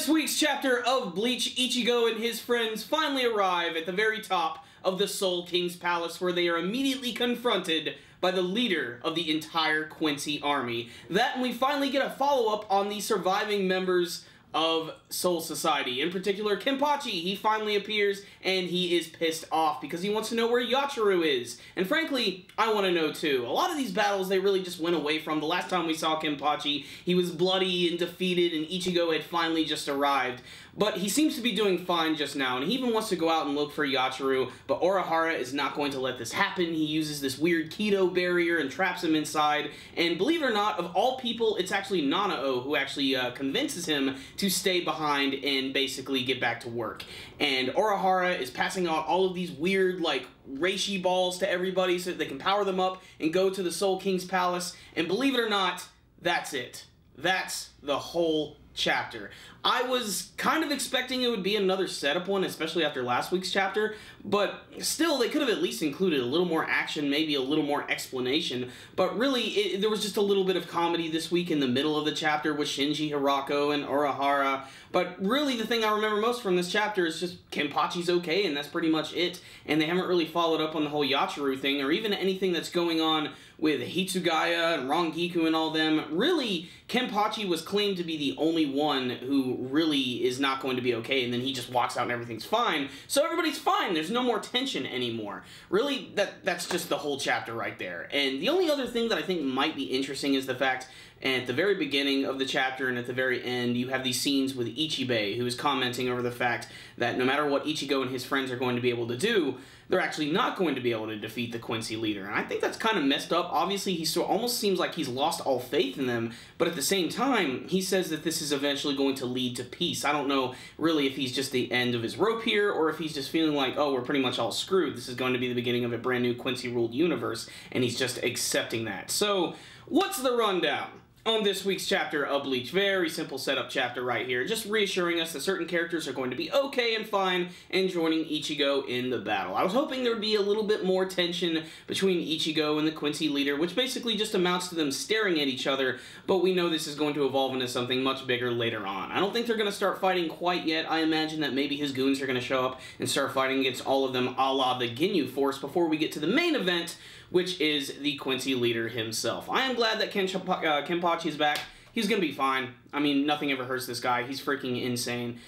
this week's chapter of Bleach, Ichigo and his friends finally arrive at the very top of the Soul King's palace, where they are immediately confronted by the leader of the entire Quincy army. That, and we finally get a follow-up on the surviving members of Soul Society. In particular, Kenpachi. He finally appears, and he is pissed off because he wants to know where Yachiru is. And frankly, I want to know too. A lot of these battles, they really just went away from. The last time we saw Kenpachi, he was bloody and defeated, and Ichigo had finally just arrived. But he seems to be doing fine just now, and he even wants to go out and look for Yachiru, but Urahara is not going to let this happen. He uses this weird keto barrier and traps him inside, and believe it or not, of all people, it's actually Nanao who actually convinces him to stay behind and basically get back to work. And Urahara is passing out all of these weird, like, reishi balls to everybody so that they can power them up and go to the Soul King's palace, and believe it or not, that's it. That's the whole chapter. I was kind of expecting it would be another setup one, especially after last week's chapter, but still, they could have at least included a little more action, maybe a little more explanation, but really, there was just a little bit of comedy this week in the middle of the chapter with Shinji Hirako and Urahara, but really the thing I remember most from this chapter is just Kenpachi's okay, and that's pretty much it, and they haven't really followed up on the whole Yachiru thing, or even anything that's going on with Hitsugaya and Rangiku and all them. Really, Kenpachi was claimed to be the only one who really is not going to be okay, and then he just walks out and everything's fine. So everybody's fine. There's no more tension anymore. Really, that's just the whole chapter right there. And the only other thing that I think might be interesting is the fact at the very beginning of the chapter and at the very end, you have these scenes with Ichibei, who is commenting over the fact that no matter what Ichigo and his friends are going to be able to do, they're actually not going to be able to defeat the Quincy leader. And I think that's kind of messed up. Obviously, he almost seems like he's lost all faith in them, but at the same time, he says that this is eventually going to lead to peace. I don't know really if he's just the end of his rope here, or if he's just feeling like, oh, we're pretty much all screwed. This is going to be the beginning of a brand new Quincy-ruled universe, and he's just accepting that. So, what's the rundown on this week's chapter of Bleach? Very simple setup chapter right here, just reassuring us that certain characters are going to be okay and fine and joining Ichigo in the battle. I was hoping there would be a little bit more tension between Ichigo and the Quincy leader, which basically just amounts to them staring at each other, but we know this is going to evolve into something much bigger later on. I don't think they're going to start fighting quite yet. I imagine that maybe his goons are going to show up and start fighting against all of them a la the Ginyu Force before we get to the main event, which is the Quincy leader himself. I am glad that Kenpachi is back. He's gonna be fine. I mean, nothing ever hurts this guy. He's freaking insane.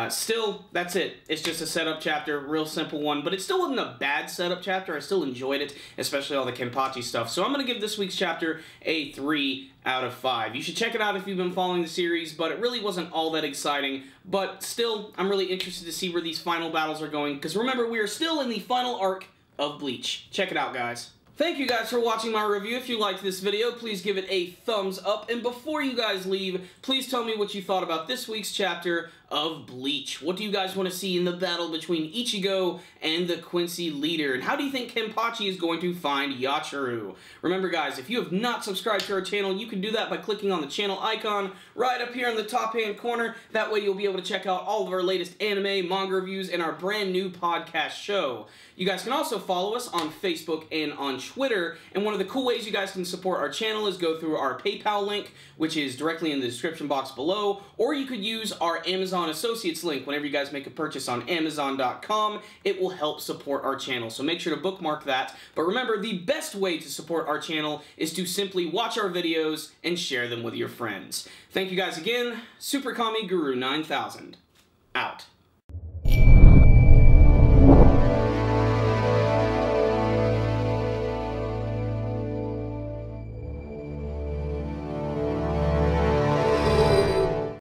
Still, that's it. It's just a setup chapter, real simple one, but it still wasn't a bad setup chapter. I still enjoyed it, especially all the Kenpachi stuff. So I'm gonna give this week's chapter a 3 out of 5. You should check it out if you've been following the series, but it really wasn't all that exciting. But still, I'm really interested to see where these final battles are going, because remember, we are still in the final arc of Bleach. Check it out, guys. Thank you guys for watching my review. If you liked this video, please give it a thumbs up. And before you guys leave, please tell me what you thought about this week's chapter of Bleach. What do you guys want to see in the battle between Ichigo and the Quincy leader? And how do you think Kenpachi is going to find Yachiru? Remember guys, if you have not subscribed to our channel, you can do that by clicking on the channel icon right up here in the top hand corner. That way you'll be able to check out all of our latest anime, manga reviews, and our brand new podcast show. You guys can also follow us on Facebook and on Twitter, and one of the cool ways you guys can support our channel is go through our PayPal link, which is directly in the description box below, or you could use our Amazon Associates link. Whenever you guys make a purchase on Amazon.com, it will help support our channel, so make sure to bookmark that. But remember, the best way to support our channel is to simply watch our videos and share them with your friends. Thank you guys again. Super Kami Guru 9000, out.